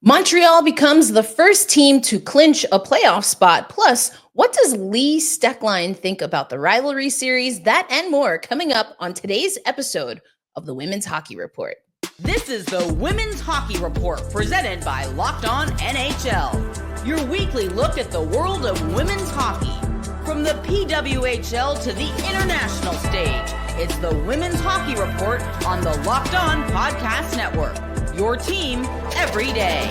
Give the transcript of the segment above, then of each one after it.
Montreal becomes the first team to clinch a playoff spot. Plus, what does Lee Stecklein think about the rivalry series? That and more coming up on today's episode of the Women's Hockey Report. This is the Women's Hockey Report presented by Locked On NHL. Your weekly look at the world of women's hockey. From the PWHL to the international stage, it's the Women's Hockey Report on the Locked On Podcast Network. Your team every day.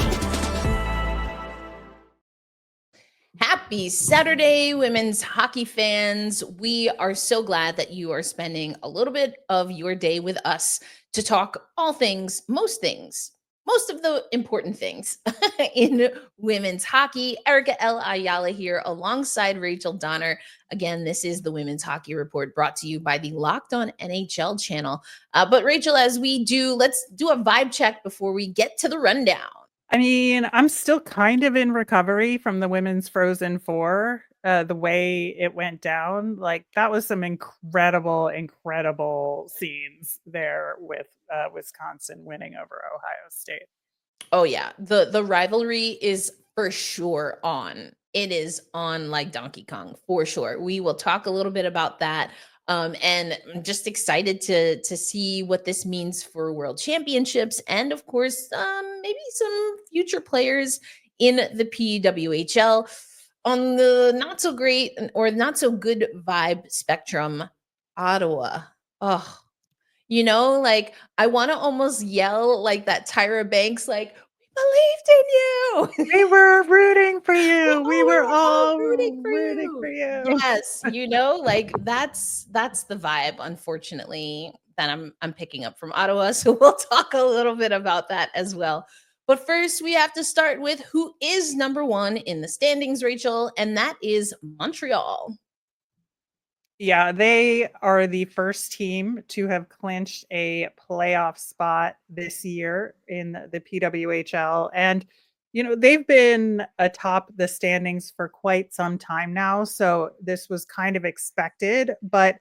Happy Saturday, women's hockey fans. We are so glad that you are spending a little bit of your day with us to talk all things, most of the important things in women's hockey. Erica L. Ayala here alongside Rachel Donner. Again, this is the Women's Hockey Report brought to you by the Locked On NHL channel. But Rachel, as we do, let's do a vibe check before we get to the rundown. I mean, I'm still kind of in recovery from the women's Frozen Four, the way it went down. Like, that was some incredible scenes there with Wisconsin winning over Ohio State. Oh yeah, the rivalry is for sure on. It is on like Donkey Kong for sure. We will talk a little bit about that. And I'm just excited to see what this means for World Championships and, of course, maybe some future players in the PWHL. On the not so great or not so good vibe spectrum, Ottawa. Oh, like I want to almost yell like that Tyra Banks, like, we believed in you. We were rooting for you. We were all rooting for you. Yes, like that's the vibe, unfortunately, that I'm picking up from Ottawa. So we'll talk a little bit about that as well. But first, we have to start with who is number one in the standings, Rachel, and that is Montreal. Yeah, they are the first team to have clinched a playoff spot this year in the PWHL. And, they've been atop the standings for quite some time now. So this was kind of expected, but,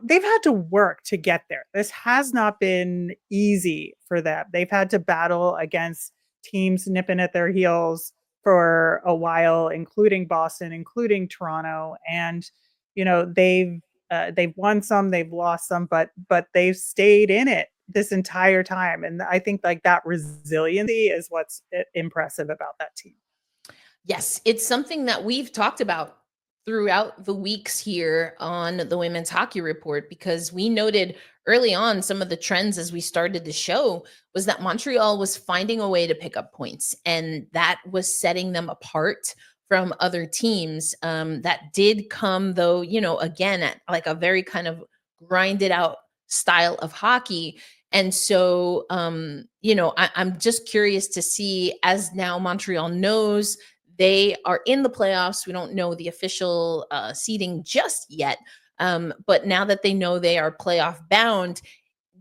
they've had to work to get there. This has not been easy for them. They've had to battle against teams nipping at their heels for a while, including Boston, including Toronto. And they've won some, they've lost some, but they've stayed in it this entire time. And I think like that resiliency is what's impressive about that team. Yes, it's something that we've talked about throughout the weeks here on the Women's Hockey Report, because we noted early on some of the trends as we started the show was that Montreal was finding a way to pick up points, and that was setting them apart from other teams. That did come, though, again, at like a very kind of grinded out style of hockey. And so, I'm just curious to see, as now Montreal knows they are in the playoffs. We don't know the official seeding just yet. But now that they know they are playoff bound,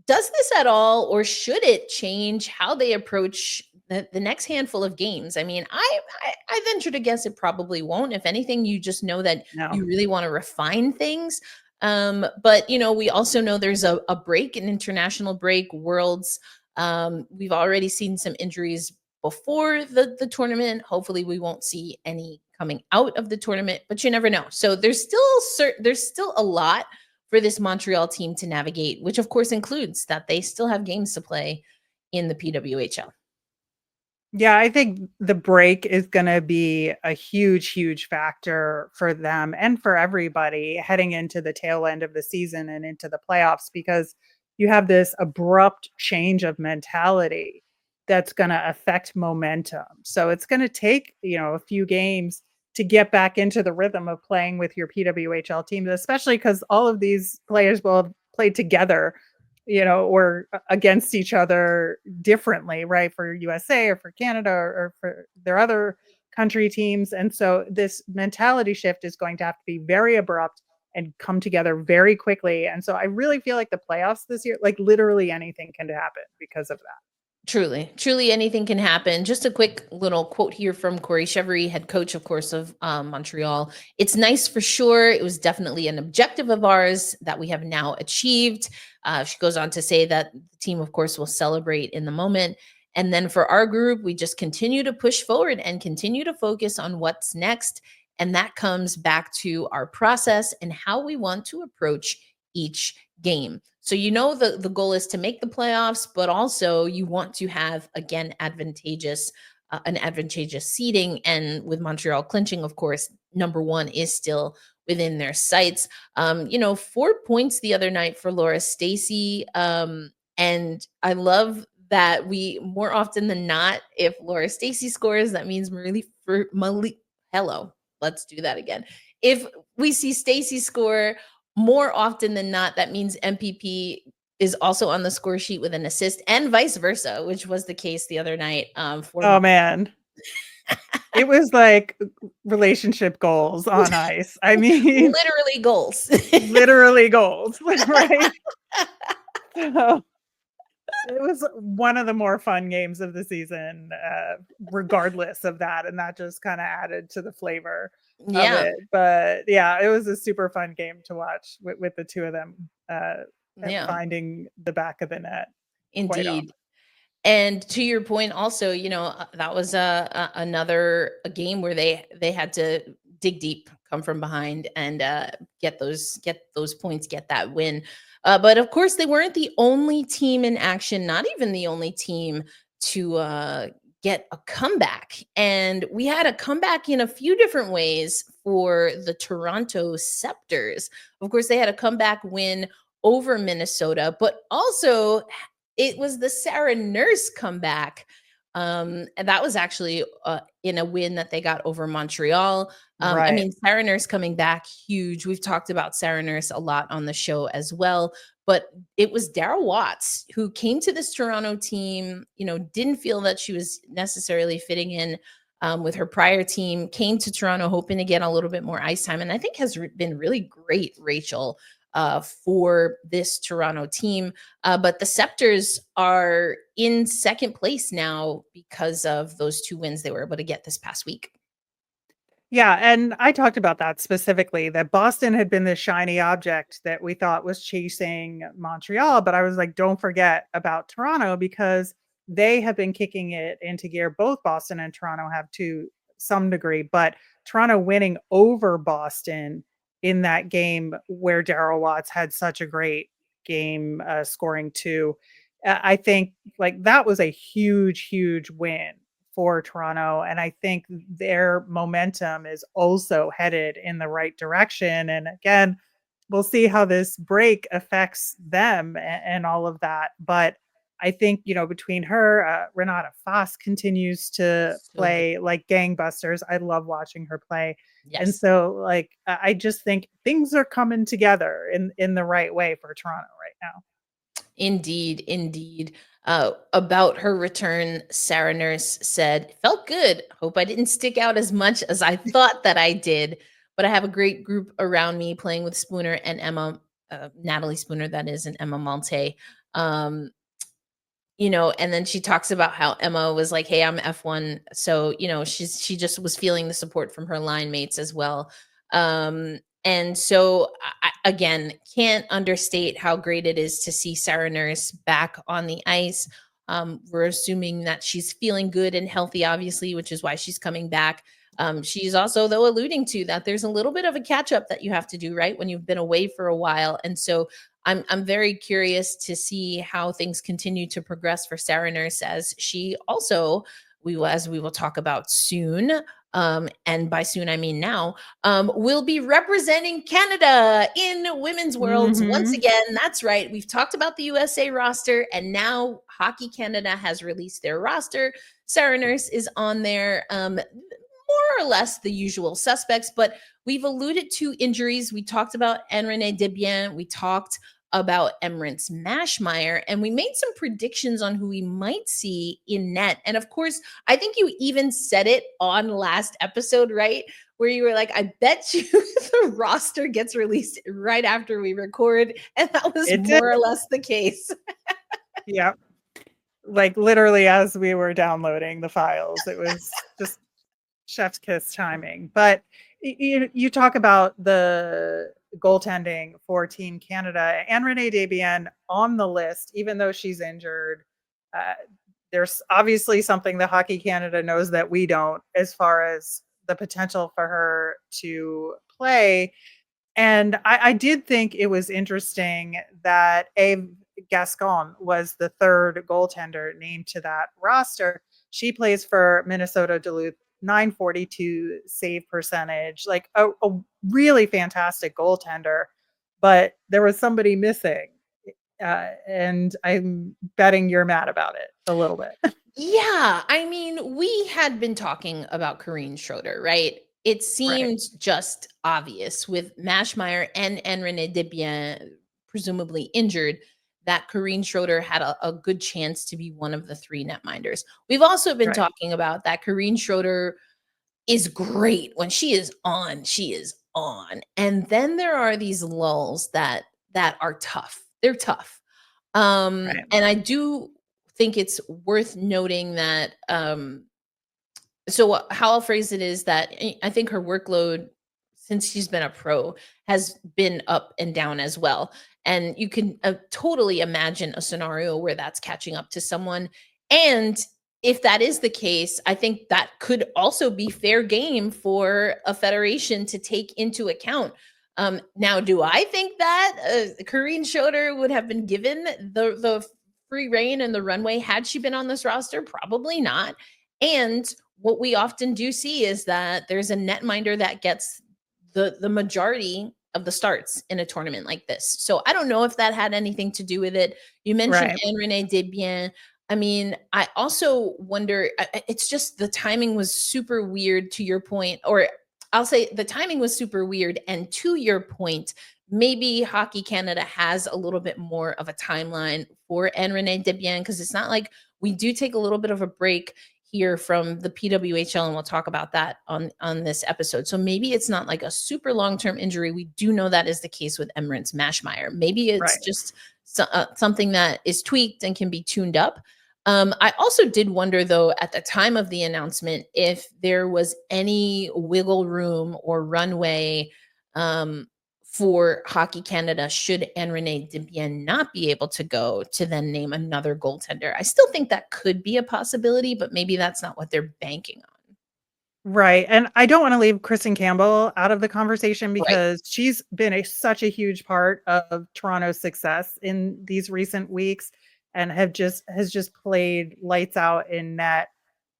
does this at all, or should it change how they approach the next handful of games? I mean, I venture to guess it probably won't. If anything, you just know that you really want to refine things. But, we also know there's a break, an international break, Worlds. We've already seen some injuries before the tournament. Hopefully we won't see any coming out of the tournament, but you never know. So there's still a lot for this Montreal team to navigate, which of course includes that they still have games to play in the PWHL. Yeah, I think the break is going to be a huge factor for them and for everybody heading into the tail end of the season and into the playoffs, because you have this abrupt change of mentality that's going to affect momentum. So it's going to take, a few games to get back into the rhythm of playing with your PWHL teams, especially because all of these players will have played together, or against each other differently, right? For USA or for Canada or for their other country teams. And so this mentality shift is going to have to be very abrupt and come together very quickly. And so I really feel like the playoffs this year, like literally anything can happen because of that. Truly anything can happen. Just a quick little quote here from Corey Chevery, head coach, of course, of Montreal. It's nice for sure. It was definitely an objective of ours that we have now achieved. She goes on to say that the team, of course, will celebrate in the moment. And then for our group, we just continue to push forward and continue to focus on what's next. And that comes back to our process and how we want to approach each game. So the goal is to make the playoffs, but also you want to have, again, an advantageous seeding. And with Montreal clinching, of course, number one is still within their sights. 4 points the other night for Laura Stacey. And I love that we more often than not, if Laura Stacey scores, that means hello, let's do that again. If we see Stacey score more often than not, that means MPP is also on the score sheet with an assist and vice versa, which was the case the other night. Oh man. It was like relationship goals on ice. I mean, literally goals. Literally goals, right? So it was one of the more fun games of the season, regardless of that. And that just kind of added to the flavor of it. But yeah, it was a super fun game to watch with the two of them finding the back of the net. Indeed. And to your point also, that was another game where they had to dig deep, come from behind, and get those points, get that win. But of course, they weren't the only team in action, not even the only team to get a comeback. And we had a comeback in a few different ways for the Toronto Scepters. Of course, they had a comeback win over Minnesota, but also it was the Sarah Nurse comeback. And that was actually in a win that they got over Montreal. Right. I mean, Sarah Nurse coming back, huge. We've talked about Sarah Nurse a lot on the show as well. But it was Daryl Watts who came to this Toronto team, didn't feel that she was necessarily fitting in with her prior team, came to Toronto hoping to get a little bit more ice time. And I think has been really great, Rachel, for this Toronto team. But the Scepters are in second place now because of those two wins they were able to get this past week. Yeah, and I talked about that specifically, that Boston had been the shiny object that we thought was chasing Montreal, but I was like, don't forget about Toronto because they have been kicking it into gear. Both Boston and Toronto have to some degree, but Toronto winning over Boston in that game where Daryl Watts had such a great game scoring two. I think like that was a huge, huge win for Toronto. And I think their momentum is also headed in the right direction. And again, we'll see how this break affects them and all of that. But I think, between her, Renata Foss continues to play like gangbusters. I love watching her play. Yes. And so like, I just think things are coming together in the right way for Toronto right now. Indeed, indeed. About her return, Sarah Nurse said, felt good. Hope I didn't stick out as much as I thought that I did, but I have a great group around me playing with Spooner and Emma, Natalie Spooner, that is, and Emma Malte. And then she talks about how Emma was like, hey, I'm F1. So, she just was feeling the support from her line mates as well. And so, again, can't understate how great it is to see Sarah Nurse back on the ice. We're assuming that she's feeling good and healthy, obviously, which is why she's coming back. She's also, though, alluding to that there's a little bit of a catch up that you have to do, right, when you've been away for a while. And so I'm very curious to see how things continue to progress for Sarah Nurse, as she also, as we will talk about soon, and by soon I mean now, will be representing Canada in Women's Worlds once again. That's right. We've talked about the USA roster, and now Hockey Canada has released their roster. Sarah Nurse is on there. More or less the usual suspects, but we've alluded to injuries. We talked about Anne-Renee Desbiens. We talked about Emrance Mashmeyer, and we made some predictions on who we might see in net. And of course, I think you even said it on last episode, right? Where you were like, I bet you the roster gets released right after we record. And that was more or less the case. Yeah. Like literally as we were downloading the files, it was just chef's kiss timing. But you talk about the goaltending for Team Canada. Anne-Renee Desbiens on the list, even though she's injured. there's obviously something that Hockey Canada knows that we don't, as far as the potential for her to play. And I did think it was interesting that Eve Gascon was the third goaltender named to that roster. She plays for Minnesota Duluth, 942 save percentage, like a really fantastic goaltender. But there was somebody missing. And I'm betting you're mad about it a little bit. Yeah, I mean, we had been talking about Corrine Schroeder, right? It Right. seemed just obvious with Mashmeyer and Rene Desbiens presumably injured that Corrine Schroeder had a good chance to be one of the three netminders. We've also been Right. talking about that Corrine Schroeder is great. When she is on, she is on. And then there are these lulls that are tough. They're tough. Right. And I do think it's worth noting that so how I'll phrase it is that I think her workload since she's been a pro has been up and down as well. And you can totally imagine a scenario where that's catching up to someone. And if that is the case, I think that could also be fair game for a federation to take into account. Now, do I think that Corrine Schroeder would have been given the free reign and the runway had she been on this roster? Probably not. And what we often do see is that there's a netminder that gets the majority of the starts in a tournament like this. So I don't know if that had anything to do with it. You mentioned Right. Anne Renee Desbiens. I mean, I also wonder, it's just the timing was super weird to your point, or I'll say the timing was super weird. And to your point, maybe Hockey Canada has a little bit more of a timeline for Anne Renee Desbiens because it's not like we do take a little bit of a break here from the PWHL, and we'll talk about that on this episode. So maybe it's not like a super long-term injury. We do know that is the case with Emmerance Mashmeyer. Maybe it's Right. just something that is tweaked and can be tuned up. I also did wonder, though, at the time of the announcement, if there was any wiggle room or runway for Hockey Canada should Anne Renee Desbiens not be able to go to then name another goaltender. I still think that could be a possibility, but maybe that's not what they're banking on. Right. And I don't want to leave Kristen Campbell out of the conversation Right. because she's been such a huge part of Toronto's success in these recent weeks and has just played lights out in net.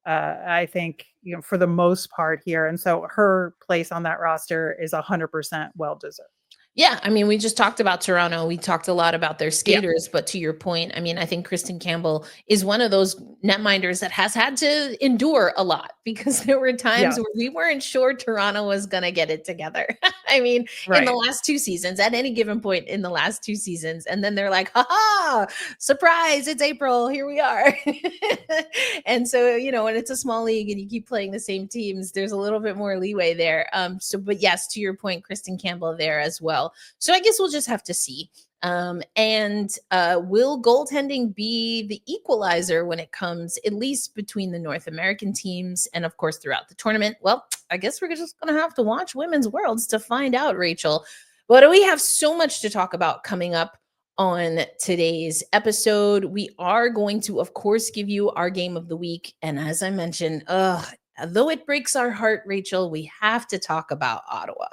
I think, for the most part here. And so her place on that roster is 100% well deserved. Yeah, I mean, we just talked about Toronto. We talked a lot about their Yeah. skaters, but to your point, I mean, I think Kristen Campbell is one of those netminders that has had to endure a lot because there were times Yeah. where we weren't sure Toronto was going to get it together. I mean, in the Right. last two seasons, at any given point in the last two seasons, and then they're like, "Ha ha! Surprise! It's April. Here we are." And so, when it's a small league and you keep playing the same teams, there's a little bit more leeway there. But yes, to your point, Kristen Campbell there as well. So I guess we'll just have to see. And will goaltending be the equalizer when it comes, at least between the North American teams and, of course, throughout the tournament? Well, I guess we're just going to have to watch Women's Worlds to find out, Rachel. But we have so much to talk about coming up on today's episode. We are going to, of course, give you our game of the week. And as I mentioned, though it breaks our heart, Rachel, we have to talk about Ottawa.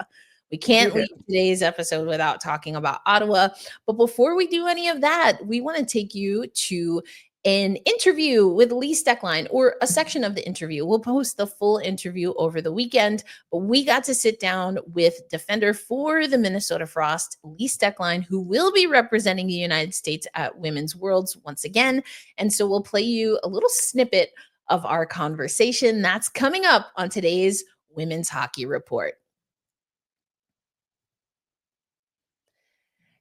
We can't We leave today's episode without talking about Ottawa. But before we do any of that, we want to take you to an interview with Lee Stecklein, or a section of the interview. We'll post the full interview over the weekend, but we got to sit down with defender for the Minnesota Frost, Lee Stecklein, who will be representing the United States at Women's Worlds once again. And so we'll play you a little snippet of our conversation. That's coming up on today's Women's Hockey Report.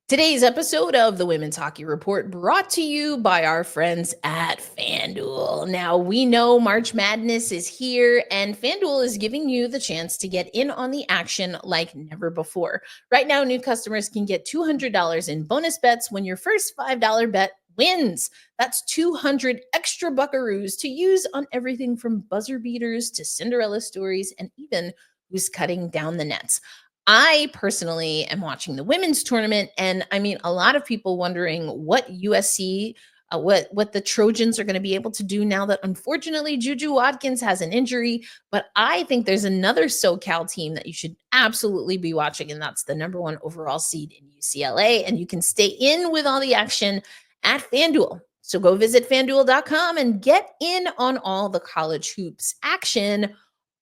Today's episode of the Women's Hockey Report brought to you by our friends at FanDuel. Now, we know March Madness is here, and FanDuel is giving you the chance to get in on the action like never before. Right now, new customers can get $200 in bonus bets when your first $5 bet wins. That's 200 extra buckaroos to use on everything from buzzer beaters to Cinderella stories and even who's cutting down the nets. I personally am watching the women's tournament, and I mean, a lot of people wondering what USC what the Trojans are going to be able to do now that unfortunately Juju Watkins has an injury. But I think there's another SoCal team that you should absolutely be watching, and that's the number 1 overall seed in UCLA. And you can stay in with all the action at FanDuel. So go visit fanduel.com and get in on all the college hoops action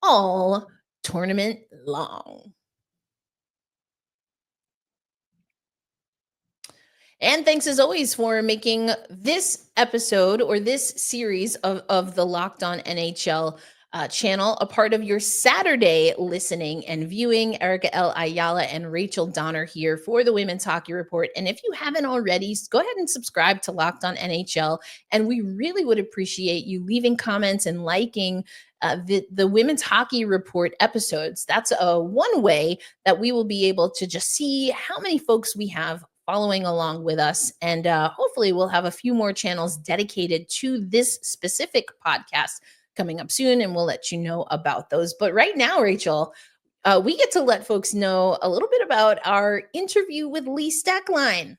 all tournament long. And thanks as always for making this episode or this series of the Locked On NHL channel a part of your Saturday listening and viewing. Erica L. Ayala and Rachel Donner here for the Women's Hockey Report. And if you haven't already, go ahead and subscribe to Locked On NHL. And we really would appreciate you leaving comments and liking the Women's Hockey Report episodes. That's one way that we will be able to just see how many folks we have following along with us. And hopefully we'll have a few more channels dedicated to this specific podcast coming up soon, and we'll let you know about those. But right now, Rachel, we get to let folks know a little bit about our interview with Lee Stecklein.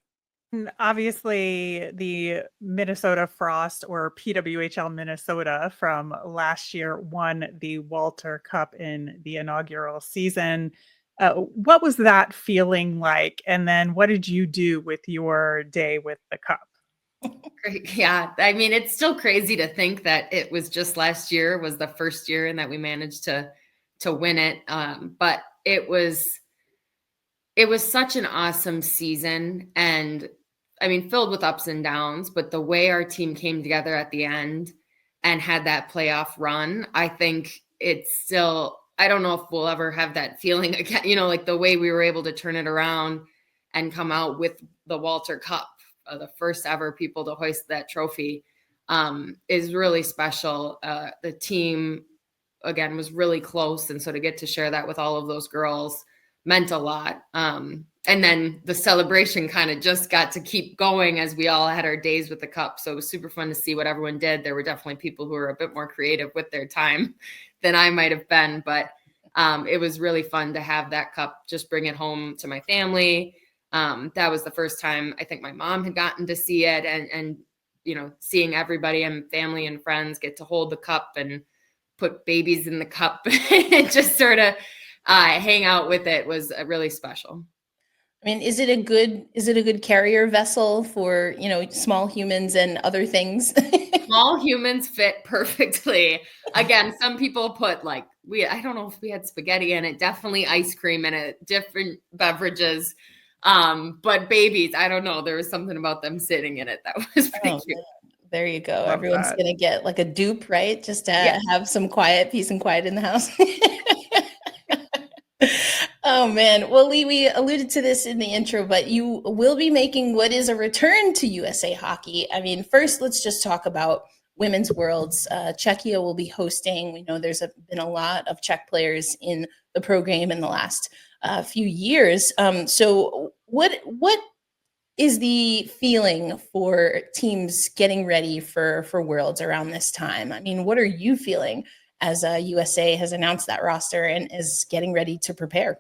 Obviously, the Minnesota Frost, or PWHL Minnesota, from last year won the Walter Cup in the inaugural season. What was that feeling like? And then what did you do with your day with the cup? Great. Yeah. I mean, it's still crazy to think that it was just last year was the first year and that we managed to win it. But it was such an awesome season, and I mean, filled with ups and downs, but the way our team came together at the end and had that playoff run, I think it's still, I don't know if we'll ever have that feeling again, like the way we were able to turn it around and come out with the Walter Cup, the first ever people to hoist that trophy, is really special. The team, again, was really close. And so to get to share that with all of those girls meant a lot. And then the celebration kind of just got to keep going as we all had our days with the cup. So it was super fun to see what everyone did. There were definitely people who were a bit more creative with their time than I might have been, but it was really fun to have that cup, just bring it home to my family. That was the first time I think my mom had gotten to see it, and seeing everybody and family and friends get to hold the cup and put babies in the cup and just sort of hang out with it was really special. I mean, is it a good carrier vessel for, small humans and other things? Small humans fit perfectly. Again, some people put I don't know if we had spaghetti in it, definitely ice cream in it, different beverages. But babies, I don't know. There was something about them sitting in it that was pretty cute. There you go. Love Everyone's that. going to get like a dupe, right? Just to have some peace and quiet in the house. Oh, man. Well, Lee, we alluded to this in the intro, but you will be making what is a return to USA Hockey. I mean, first, let's just talk about Women's Worlds. Czechia will be hosting. We know there's been a lot of Czech players in the program in the last few years. So what is the feeling for teams getting ready for Worlds around this time? I mean, what are you feeling as USA has announced that roster and is getting ready to prepare?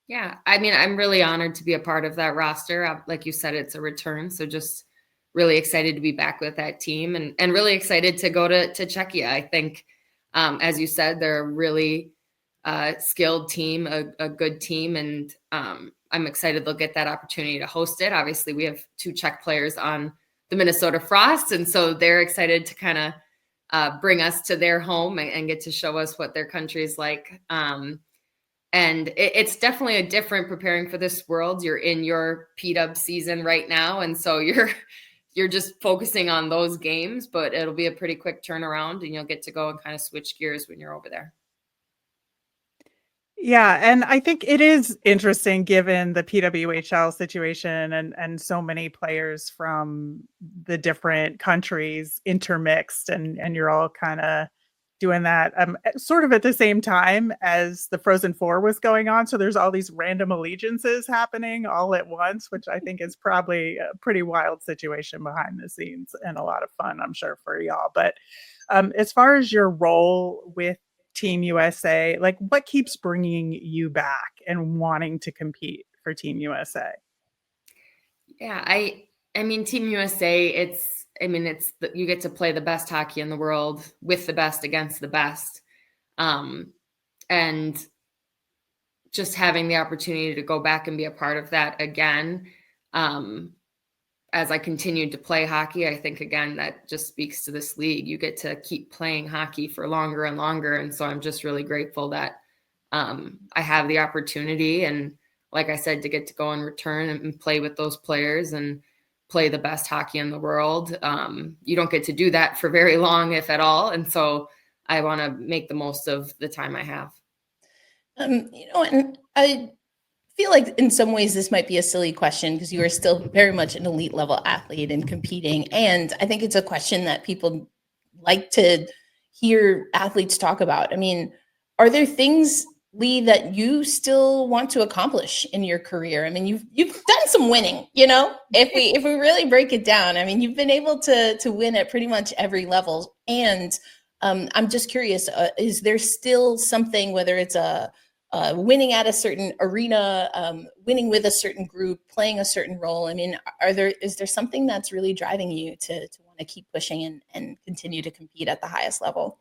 Yeah, I mean, I'm really honored to be a part of that roster. Like you said, it's a return. So just really excited to be back with that team and really excited to go to Czechia. I think, as you said, they're a really skilled team, a good team. And I'm excited they'll get that opportunity to host it. Obviously, we have 2 Czech players on the Minnesota Frost. And so they're excited to kind of bring us to their home and get to show us what their country is like. And it's definitely a different preparing for this World. You're in your PW season right now. And so you're just focusing on those games, but it'll be a pretty quick turnaround and you'll get to go and kind of switch gears when you're over there. Yeah, and I think it is interesting given the PWHL situation and so many players from the different countries intermixed and you're all kind of doing that sort of at the same time as the Frozen Four was going on. So there's all these random allegiances happening all at once, which I think is probably a pretty wild situation behind the scenes and a lot of fun, I'm sure, for y'all. But as far as your role with Team USA, like what keeps bringing you back and wanting to compete for Team USA? Yeah, I mean, Team USA, I mean, you get to play the best hockey in the world with the best against the best. And just having the opportunity to go back and be a part of that again, as I continued to play hockey, I think, again, that just speaks to this league. You get to keep playing hockey for longer and longer. And so I'm just really grateful that I have the opportunity. And like I said, to get to go and return and play with those players and play the best hockey in the world. You don't get to do that for very long, if at all. And so I want to make the most of the time I have. And I feel like in some ways this might be a silly question because you are still very much an elite level athlete and competing. And I think it's a question that people like to hear athletes talk about. I mean, are there things, Lee, that you still want to accomplish in your career? I mean, you've done some winning, if we really break it down. I mean, you've been able to win at pretty much every level. And I'm just curious, is there still something, whether it's winning at a certain arena, winning with a certain group, playing a certain role? I mean, is there something that's really driving you to want to keep pushing and continue to compete at the highest level?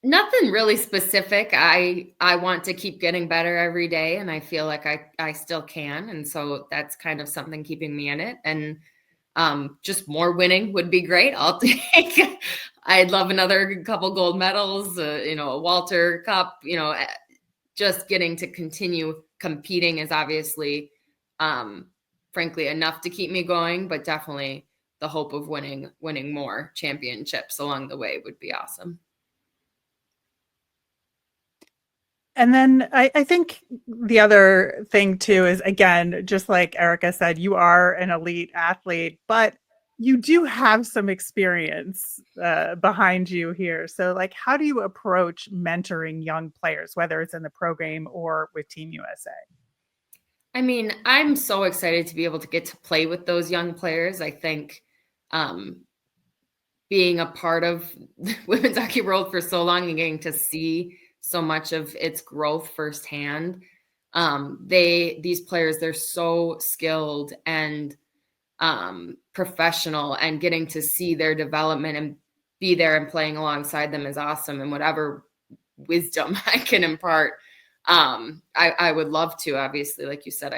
Nothing really specific. I want to keep getting better every day, and I feel like I still can. And so that's kind of something keeping me in it. And just more winning would be great. I'd love another couple gold medals, a Walter Cup, just getting to continue competing is obviously, frankly, enough to keep me going, but definitely the hope of winning more championships along the way would be awesome. And then I think the other thing too is, again, just like Erica said, you are an elite athlete, but you do have some experience behind you here. So like, how do you approach mentoring young players, whether it's in the pro game or with Team USA? I mean, I'm so excited to be able to get to play with those young players. I think being a part of the women's hockey world for so long and getting to see so much of its growth firsthand. These players, they're so skilled and professional, and getting to see their development and be there and playing alongside them is awesome. And whatever wisdom I can impart, I would love to. Obviously, like you said,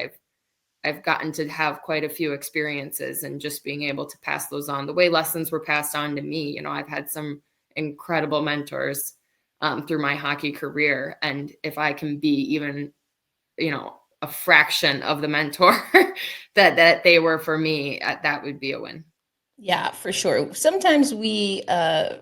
I've gotten to have quite a few experiences, and just being able to pass those on the way lessons were passed on to me. I've had some incredible mentors through my hockey career. And if I can be even, a fraction of the mentor that they were for me, that would be a win. Yeah, for sure. Sometimes we,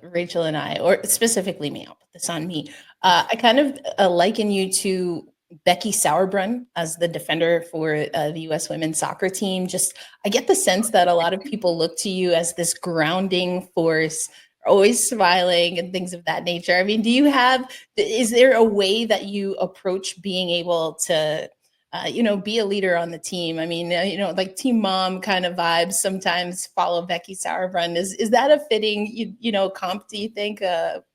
Rachel and I, or specifically me, I'll put this on me. I kind of liken you to Becky Sauerbrunn as the defender for the U.S. women's soccer team. I get the sense that a lot of people look to you as this grounding force, always smiling and things of that nature. I mean, is there a way that you approach being able to, be a leader on the team? I mean, like team mom kind of vibes sometimes follow Becky Sauerbrunn. Is that a fitting, comp, do you think,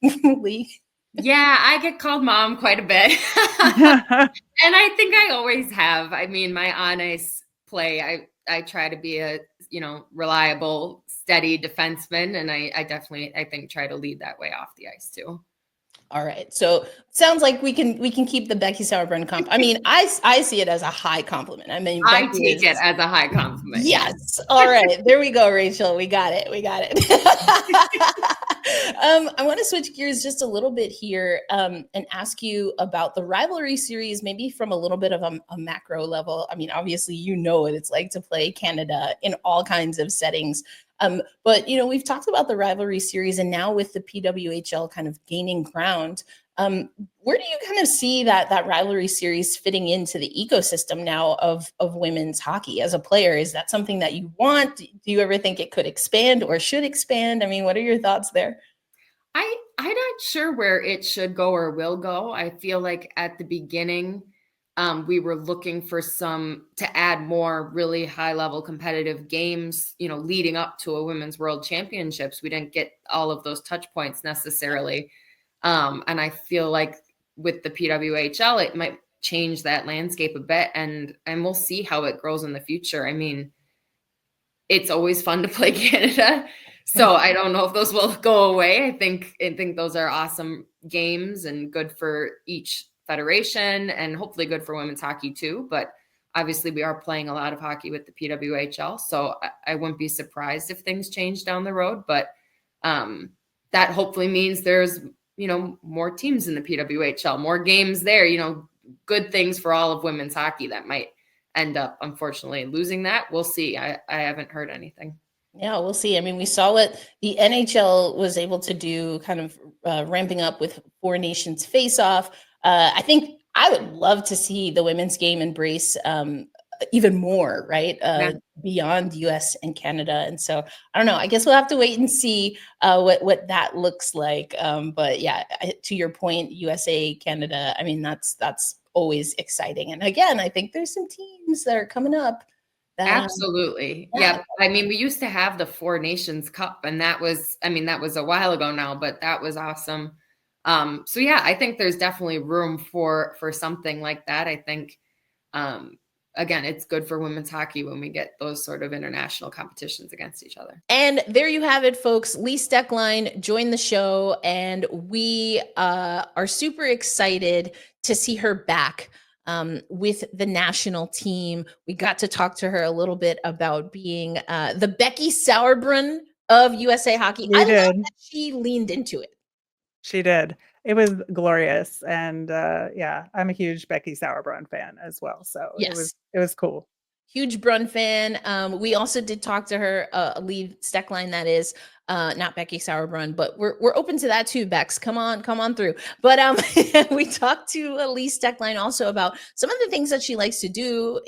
Lee? Yeah, I get called mom quite a bit. And I think I always have. I mean, my on ice play, I try to be a, reliable, steady defenseman. And I definitely, I think, try to lead that way off the ice too. All right. So sounds like we can keep the Becky Sauerbrunn comp. I mean, I see it as a high compliment. I mean, I take it as a high compliment. Yes. All right. There we go, Rachel. We got it. I want to switch gears just a little bit here and ask you about the rivalry series, maybe from a little bit of a macro level. I mean, obviously, what it's like to play Canada in all kinds of settings. But, we've talked about the rivalry series, and now with the PWHL kind of gaining ground, where do you kind of see that rivalry series fitting into the ecosystem now of women's hockey as a player? Is that something that you want? Do you ever think it could expand or should expand? I mean, what are your thoughts there? I'm not sure where it should go or will go. I feel like at the beginning, we were looking for to add more really high level competitive games, leading up to a women's world championships. We didn't get all of those touch points necessarily. And I feel like with the PWHL, it might change that landscape a bit, and we'll see how it grows in the future. I mean, it's always fun to play Canada. So I don't know if those will go away. I think those are awesome games and good for each federation and hopefully good for women's hockey too. But obviously we are playing a lot of hockey with the PWHL. So I wouldn't be surprised if things change down the road, but that hopefully means there's, more teams in the PWHL, more games there, good things for all of women's hockey that might end up, unfortunately, losing that. We'll see. I haven't heard anything. Yeah, we'll see. I mean, we saw what the NHL was able to do, kind of ramping up with Four Nations face-off. I think I would love to see the women's game embrace even more, right? Beyond US and Canada. And so I don't know, I guess we'll have to wait and see what that looks like. But yeah, to your point, USA, Canada, I mean, that's always exciting. And again, I think there's some teams that are coming up. Absolutely. Yeah. I mean, we used to have the Four Nations Cup, and that was a while ago now, but that was awesome. So yeah, I think there's definitely room for something like that. I think, again, it's good for women's hockey when we get those sort of international competitions against each other. And there you have it, folks. Lee Stecklein joined the show, and we are super excited to see her back with the national team. We got to talk to her a little bit about being the Becky Sauerbrunn of USA Hockey. I love that she leaned into it. She did. It was glorious. And yeah, I'm a huge Becky Sauerbrunn fan as well. So yes. It was cool. Huge Brunn fan. We also did talk to her, Lee Stecklein, that is, not Becky Sauerbrunn, but we're open to that too, Bex. Come on through. But we talked to Lee Stecklein also about some of the things that she likes to do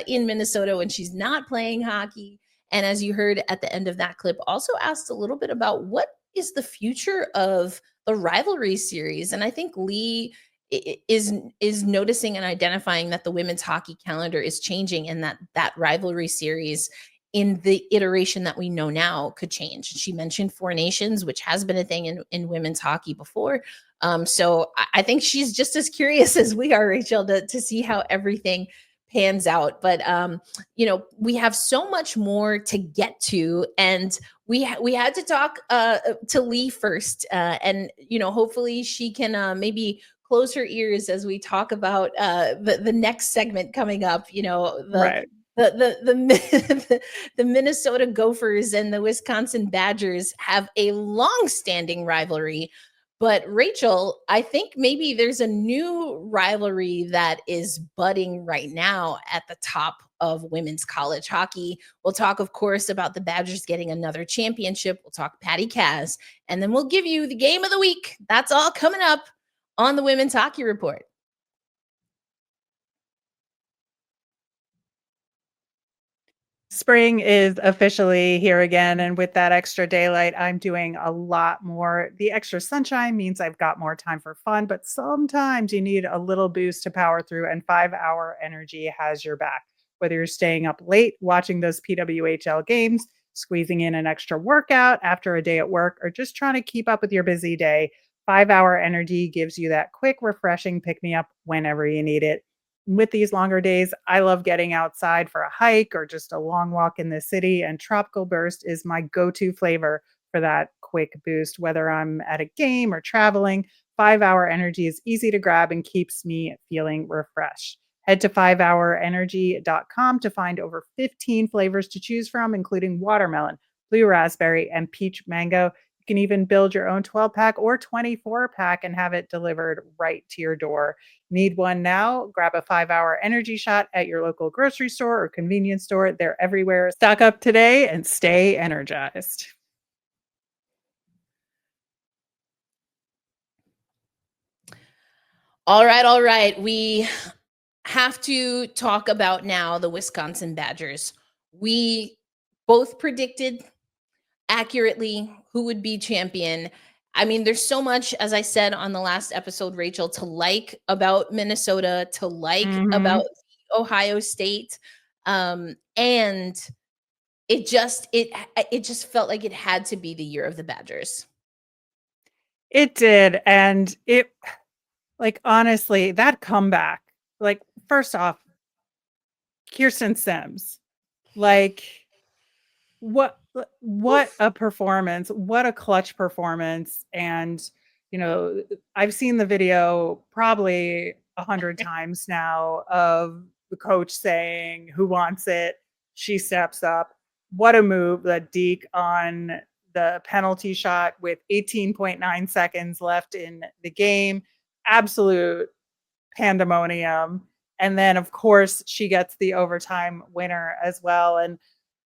in Minnesota when she's not playing hockey. And as you heard at the end of that clip, also asked a little bit about what is the future of the Rivalry series. And I think Lee is noticing and identifying that the women's hockey calendar is changing, and that Rivalry series in the iteration that we know now could change. She mentioned Four Nations, which has been a thing in women's hockey before. So I think she's just as curious as we are, Rachel, to see how everything pans out. But we have so much more to get to, and we had to talk to Lee first, and hopefully she can maybe close her ears as we talk about the next segment coming up. Right. The Minnesota Gophers and the Wisconsin Badgers have a long-standing rivalry. But Rachel, I think maybe there's a new rivalry that is budding right now at the top of women's college hockey. We'll talk, of course, about the Badgers getting another championship. We'll talk Patty Kaz, and then we'll give you the game of the week. That's all coming up on the Women's Hockey Report. Spring is officially here again, and with that extra daylight, I'm doing a lot more. The extra sunshine means I've got more time for fun, but sometimes you need a little boost to power through, and 5-Hour Energy has your back. Whether you're staying up late, watching those PWHL games, squeezing in an extra workout after a day at work, or just trying to keep up with your busy day, 5-Hour Energy gives you that quick, refreshing pick-me-up whenever you need it. With these longer days, I love getting outside for a hike or just a long walk in the city, and Tropical Burst is my go-to flavor for that quick boost. Whether I'm at a game or traveling, 5-Hour Energy is easy to grab and keeps me feeling refreshed. Head to 5hourenergy.com to find over 15 flavors to choose from, including watermelon, blue raspberry, and peach mango. You can even build your own 12-pack or 24-pack and have it delivered right to your door. Need one now? Grab a 5-Hour Energy shot at your local grocery store or convenience store. They're everywhere. Stock up today and stay energized. All right. We have to talk about now the Wisconsin Badgers. We both predicted accurately who would be champion. I mean, there's so much, as I said on the last episode, Rachel, to like about Minnesota, to like about Ohio State. And it just felt like it had to be the year of the Badgers. It did. And it, like, honestly, that comeback, like, first off, Kirsten Sims, like, What a performance. What a clutch performance. And, I've seen the video probably 100 times now of the coach saying, "Who wants it?" She steps up. What a move that Deke on the penalty shot with 18.9 seconds left in the game. Absolute pandemonium. And then, of course, she gets the overtime winner as well. And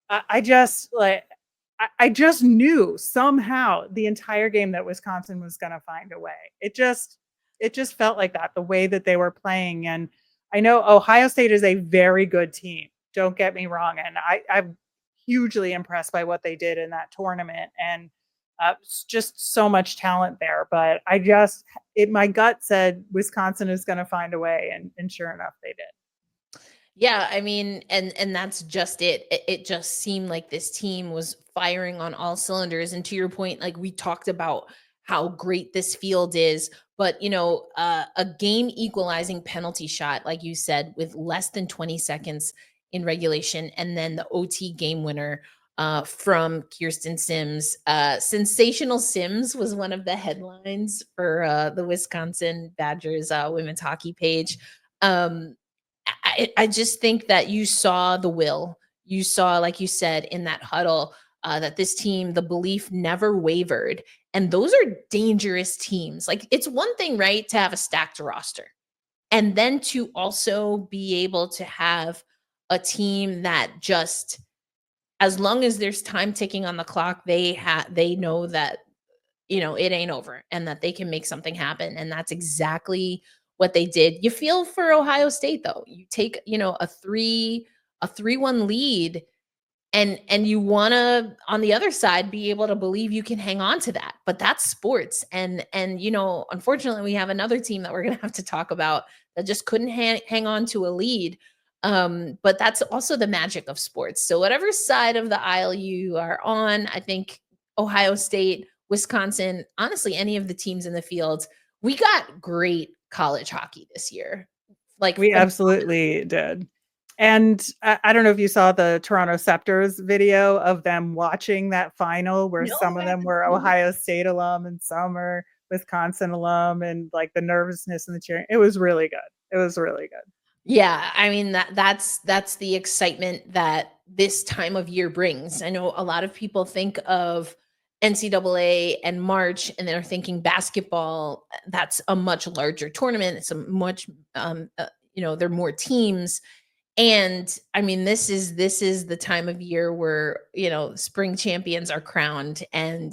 I just I just knew somehow the entire game that Wisconsin was going to find a way. It just felt like that, the way that they were playing. And I know Ohio State is a very good team. Don't get me wrong, and I'm hugely impressed by what they did in that tournament, and just so much talent there. But my gut said Wisconsin is going to find a way, and sure enough, they did. Yeah, I mean, and that's just it. It just seemed like this team was firing on all cylinders. And to your point, like we talked about how great this field is, but a game equalizing penalty shot, like you said, with less than 20 seconds in regulation, and then the OT game winner from Kirsten Sims. Sensational Sims was one of the headlines for the Wisconsin Badgers women's hockey page. I just think that you saw the will. You saw, like you said, in that huddle, that this team, the belief never wavered. And those are dangerous teams. Like, it's one thing, right, to have a stacked roster. And then to also be able to have a team that just, as long as there's time ticking on the clock, they know that, it ain't over and that they can make something happen. And that's exactly what they did. You feel for Ohio State, though. You take, a 3-1 lead, and you want to, on the other side, be able to believe you can hang on to that. But that's sports. And unfortunately, we have another team that we're going to have to talk about that just couldn't hang on to a lead. But that's also the magic of sports. So whatever side of the aisle you are on, I think Ohio State, Wisconsin, honestly, any of the teams in the field, we got great college hockey this year. Like, We absolutely did. And I don't know if you saw the Toronto Scepters video of them watching that final, where No, some of I them were Ohio State alum and some are Wisconsin alum, and like the nervousness and the cheering. It was really good. It was really good. yeah, I mean, that's the excitement that this time of year brings. I know a lot of people think of NCAA and March, and they're thinking basketball. That's a much larger tournament. It's a much, there are more teams. And I mean, this is the time of year where, spring champions are crowned, and,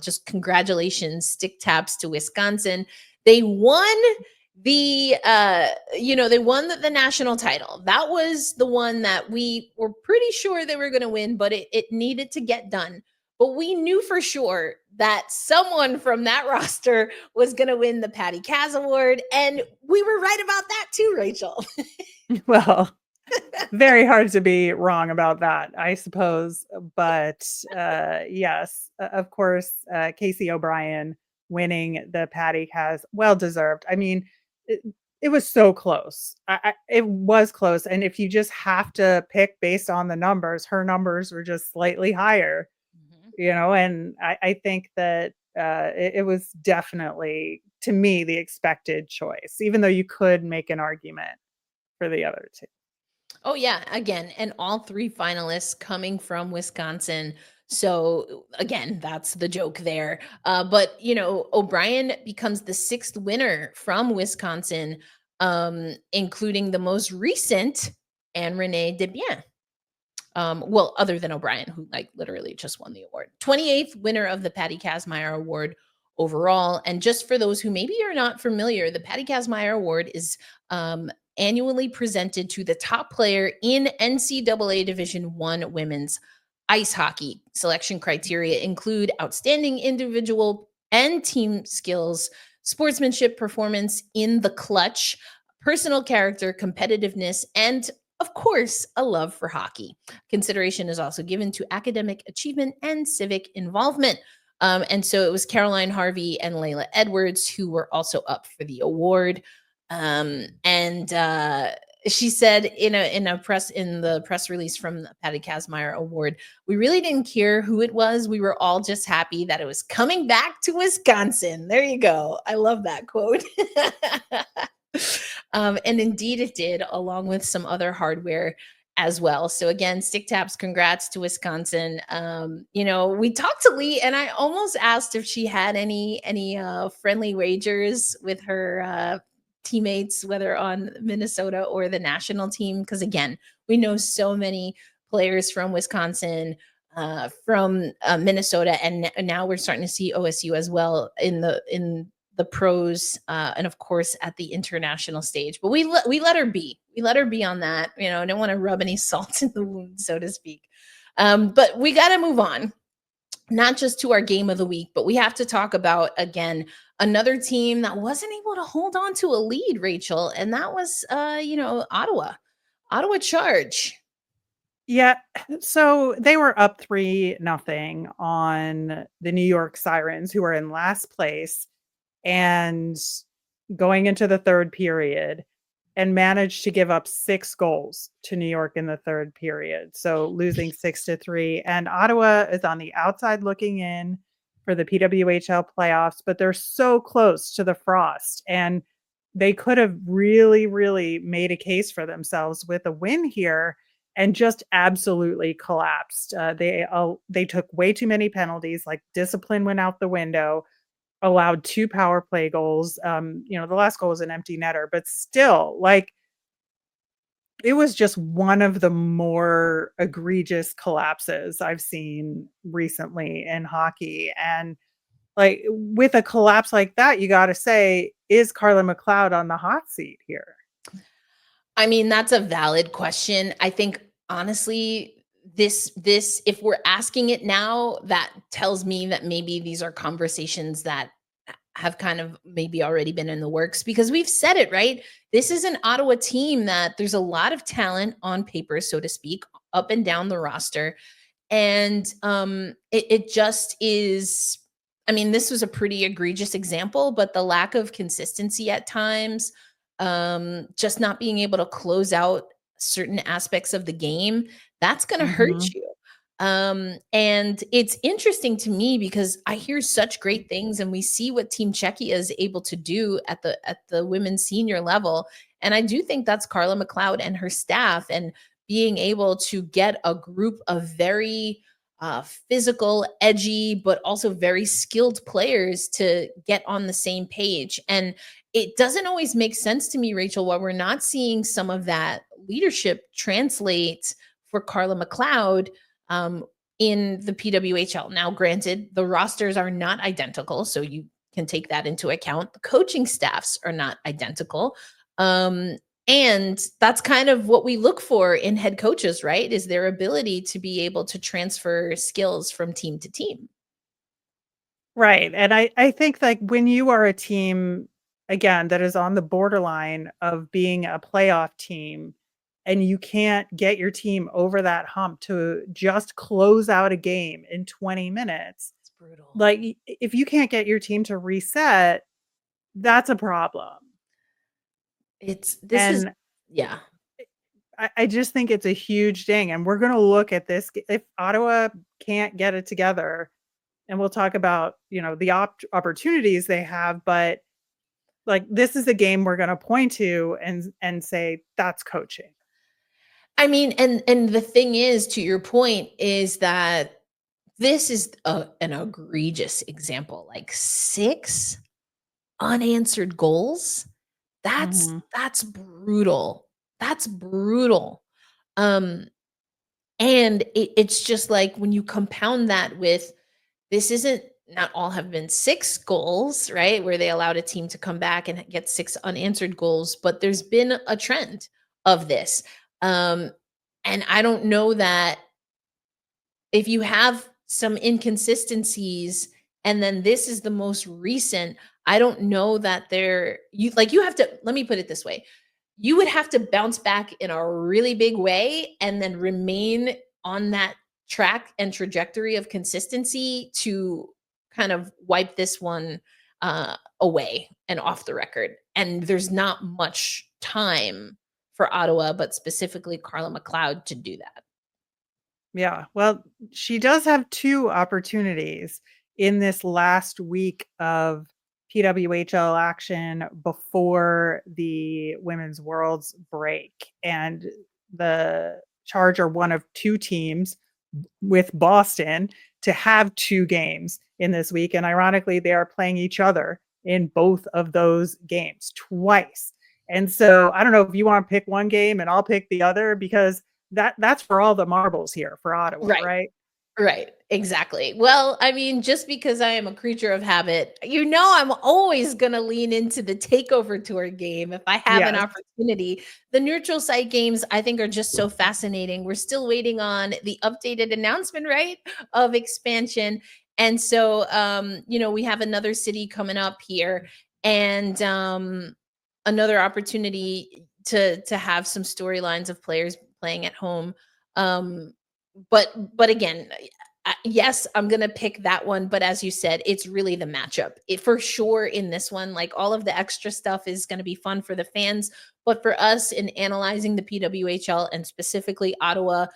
just congratulations, stick taps to Wisconsin. They won they won the national title. That was the one that we were pretty sure they were going to win, but it needed to get done. But we knew for sure that someone from that roster was going to win the Patty Kaz Award. And we were right about that too, Rachel. Well, very hard to be wrong about that, I suppose. But yes, of course, Casey O'Brien winning the Patty Kaz, well deserved. I mean, it was so close. It was close. And if you just have to pick based on the numbers, her numbers were just slightly higher, and I think that it was definitely, to me, the expected choice, even though you could make an argument for the other two. Oh, yeah. Again, and all three finalists coming from Wisconsin. So again, that's the joke there. But O'Brien becomes the sixth winner from Wisconsin, including the most recent Anne Renee Debien. Well, other than O'Brien, who literally just won the award. 28th winner of the Patty Kazmaier Award overall. And just for those who maybe are not familiar, the Patty Kazmaier Award is annually presented to the top player in NCAA Division I women's ice hockey. Selection criteria include outstanding individual and team skills, sportsmanship, performance in the clutch, personal character, competitiveness, and of course, a love for hockey. Consideration is also given to academic achievement and civic involvement. And so it was Caroline Harvey and Layla Edwards who were also up for the award. she said in the press release from the Patty Kazmaier Award, we really didn't care who it was. We were all just happy that it was coming back to Wisconsin. There you go. I love that quote. And indeed it did, along with some other hardware as well. So again, Stick Taps, congrats to Wisconsin. We talked to Lee, and I almost asked if she had any friendly wagers with her teammates, whether on Minnesota or the national team, because again, we know so many players from Wisconsin, from Minnesota, and now we're starting to see OSU as well in the pros, and of course at the international stage. But we let her be. We let her be on that. I don't want to rub any salt in the wound, so to speak. But we got to move on, not just to our game of the week, but we have to talk about, again, another team that wasn't able to hold on to a lead, Rachel, and that was Ottawa Charge. Yeah. So they were up 3-0 on the New York Sirens, who are in last place, and going into the third period, and managed to give up 6 goals to New York in the third period. So losing 6-3. And Ottawa is on the outside looking in for the PWHL playoffs, but they're so close to the Frost. And they could have really, really made a case for themselves with a win here, and just absolutely collapsed. They took way too many penalties, like discipline went out the window, allowed 2 power play goals. The last goal was an empty netter, but still, like, it was just one of the more egregious collapses I've seen recently in hockey. And like, with a collapse like that, you got to say, is Carla McLeod on the hot seat here? I mean, that's a valid question. I think honestly, this if we're asking it now, that tells me that maybe these are conversations that have kind of maybe already been in the works, because we've said it, right? This is an Ottawa team that there's a lot of talent on paper, so to speak, up and down the roster. And it just is, I mean, this was a pretty egregious example, but the lack of consistency at times, just not being able to close out certain aspects of the game, that's going to hurt you. And it's interesting to me because I hear such great things, and we see what Team Czechia is able to do at the women's senior level. And I do think that's Carla McLeod and her staff, and being able to get a group of very physical, edgy, but also very skilled players to get on the same page. And it doesn't always make sense to me, Rachel, why we're not seeing some of that leadership translate for Carla McLeod in the PWHL. Now, granted, the rosters are not identical, so you can take that into account. The coaching staffs are not identical. And that's kind of what we look for in head coaches, right? Is their ability to be able to transfer skills from team to team. Right. And I think, like, when you are a team, again, that is on the borderline of being a playoff team, and you can't get your team over that hump to just close out a game in 20 minutes. It's brutal. Like, if you can't get your team to reset, that's a problem. Yeah. I just think it's a huge ding. And we're going to look at this. If Ottawa can't get it together, and we'll talk about, the opportunities they have, but like, this is a game we're going to point to and say that's coaching. I mean, and the thing is, to your point, is that this is an egregious example. Like 6 unanswered goals. That's brutal. That's brutal. And it's just like, when you compound that with, this isn't, not all have been 6 goals, right? Where they allowed a team to come back and get 6 unanswered goals, but there's been a trend of this. And I don't know that if you have some inconsistencies and then this is the most recent, I don't know that you have to, let me put it this way. You would have to bounce back in a really big way and then remain on that track and trajectory of consistency to kind of wipe this one away and off the record. And there's not much time for Ottawa, but specifically Carla McLeod to do that. Yeah. Well, she does have 2 opportunities in this last week of PWHL action before the Women's Worlds break. And the Charge are one of 2 teams with Boston to have 2 games in this week. And ironically, they are playing each other in both of those games twice. And so I don't know if you want to pick one game and I'll pick the other, because that's for all the marbles here for Ottawa, Right. right? Right. Exactly. Well, I mean, just because I am a creature of habit, I'm always going to lean into the takeover tour game if I have an Yes. opportunity. The neutral site games, I think, are just so fascinating. We're still waiting on the updated announcement, right, of expansion. And so, we have another city coming up here, and another opportunity to have some storylines of players playing at home. But again, yes, I'm gonna pick that one. But as you said, it's really the matchup. For sure in this one, like all of the extra stuff is gonna be fun for the fans. But for us in analyzing the PWHL and specifically Ottawa,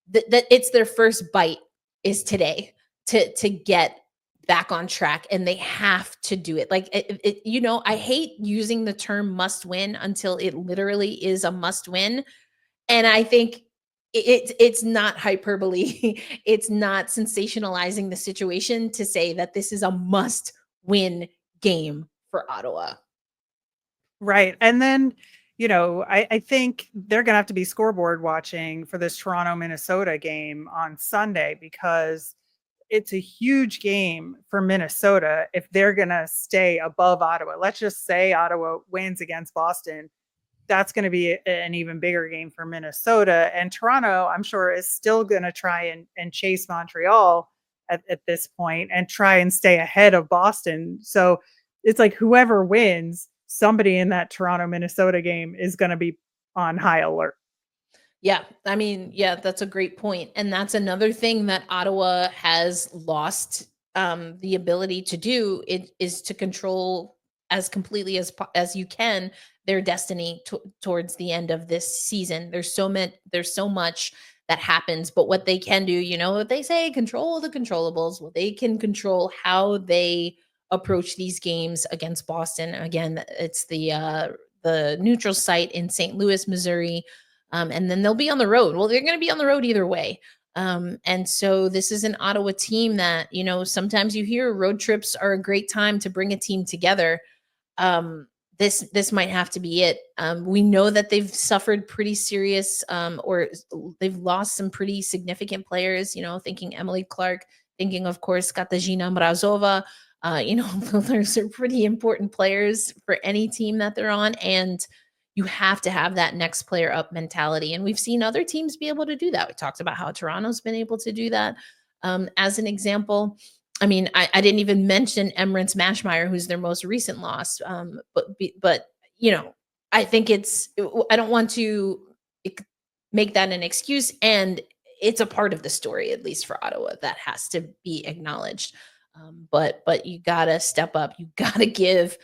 that it's their first bite is today to get back on track, and they have to do it. Like I hate using the term must win until it literally is a must win. And I think it's not hyperbole. It's not sensationalizing the situation to say that this is a must win game for Ottawa. Right. And then, I think they're going to have to be scoreboard watching for this Toronto, Minnesota game on Sunday, because it's a huge game for Minnesota if they're going to stay above Ottawa. Let's just say Ottawa wins against Boston. That's going to be an even bigger game for Minnesota. And Toronto, I'm sure, is still going to try and chase Montreal at this point and try and stay ahead of Boston. So it's like whoever wins, somebody in that Toronto, Minnesota game is going to be on high alert. Yeah, I mean, yeah, that's a great point. And that's another thing that Ottawa has lost the ability to do. It is to control as completely as you can their destiny towards the end of this season. There's so much that happens, but what they can do, what they say, control the controllables. Well, they can control how they approach these games against Boston. Again, it's the neutral site in St. Louis, Missouri. And then they'll be on the road. Well, they're going to be on the road either way. And so this is an Ottawa team that, sometimes you hear road trips are a great time to bring a team together. This might have to be it. We know that they've suffered pretty serious or they've lost some pretty significant players, thinking Emily Clark, thinking, of course, Katarzyna Mrazova. Those are pretty important players for any team that they're on. And you have to have that next player up mentality. And we've seen other teams be able to do that. We talked about how Toronto's been able to do that. As an example, I mean, I didn't even mention Emirates Mashmeyer, who's their most recent loss. But I think I don't want to make that an excuse. And it's a part of the story, at least for Ottawa, that has to be acknowledged. But you gotta step up. You gotta give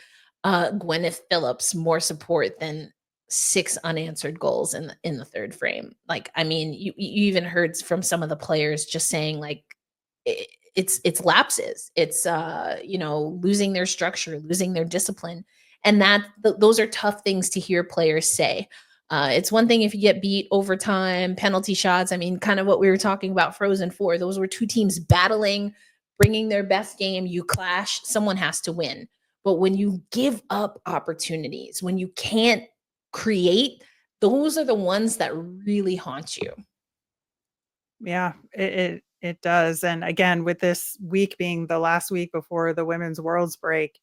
Gwyneth Phillips more support than 6 unanswered goals in the third frame. Like, I mean, you even heard from some of the players just saying like it's lapses. It's losing their structure, losing their discipline. And those are tough things to hear players say. It's one thing if you get beat overtime, penalty shots. I mean, kind of what we were talking about Frozen 4. Those were 2 teams battling, bringing their best game. You clash, someone has to win. But when you give up opportunities, when you can't create, those are the ones that really haunt you. Yeah, it does. And again, with this week being the last week before the Women's Worlds break,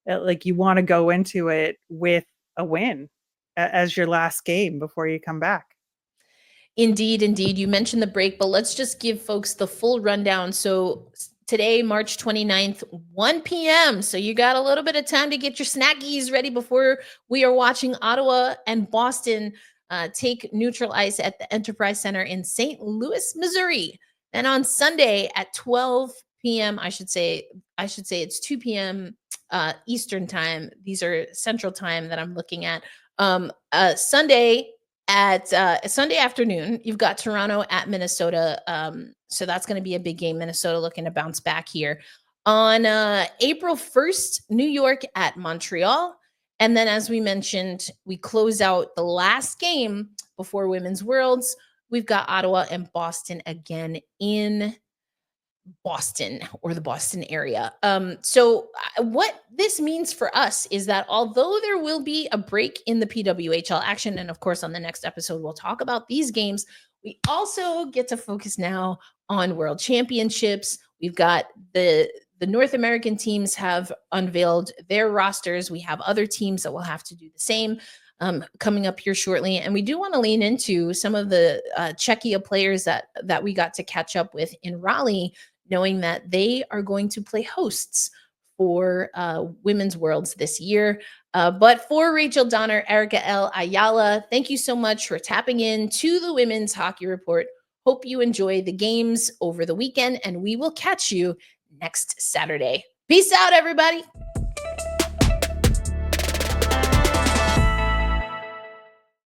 like you want to go into it with a win as your last game before you come back. Indeed, indeed. You mentioned the break, but let's just give folks the full rundown. So today, March 29th, 1 p.m. So you got a little bit of time to get your snackies ready before we are watching Ottawa and Boston take neutral ice at the Enterprise Center in St. Louis, Missouri. And on Sunday at 12 p.m., I should say it's 2 p.m. Eastern time. These are Central time that I'm looking at. Sunday at Sunday afternoon, you've got Toronto at Minnesota. So that's going to be a big game. Minnesota looking to bounce back here. On April 1st, New York at Montreal. And then, as we mentioned, we close out the last game before Women's Worlds. We've got Ottawa and Boston again in Boston or the Boston area. So what this means for us is that although there will be a break in the PWHL action, and of course on the next episode we'll talk about these games, we also get to focus now on World Championships. We've got the North American teams have unveiled their rosters. We have other teams that will have to do the same coming up here shortly. And we do want to lean into some of the Czechia players that we got to catch up with in Raleigh, knowing that they are going to play hosts for Women's Worlds this year. But for Rachel Donner, Erica L. Ayala, thank you so much for tapping in to the Women's Hockey Report. Hope you enjoy the games over the weekend, and we will catch you next Saturday. Peace out, everybody.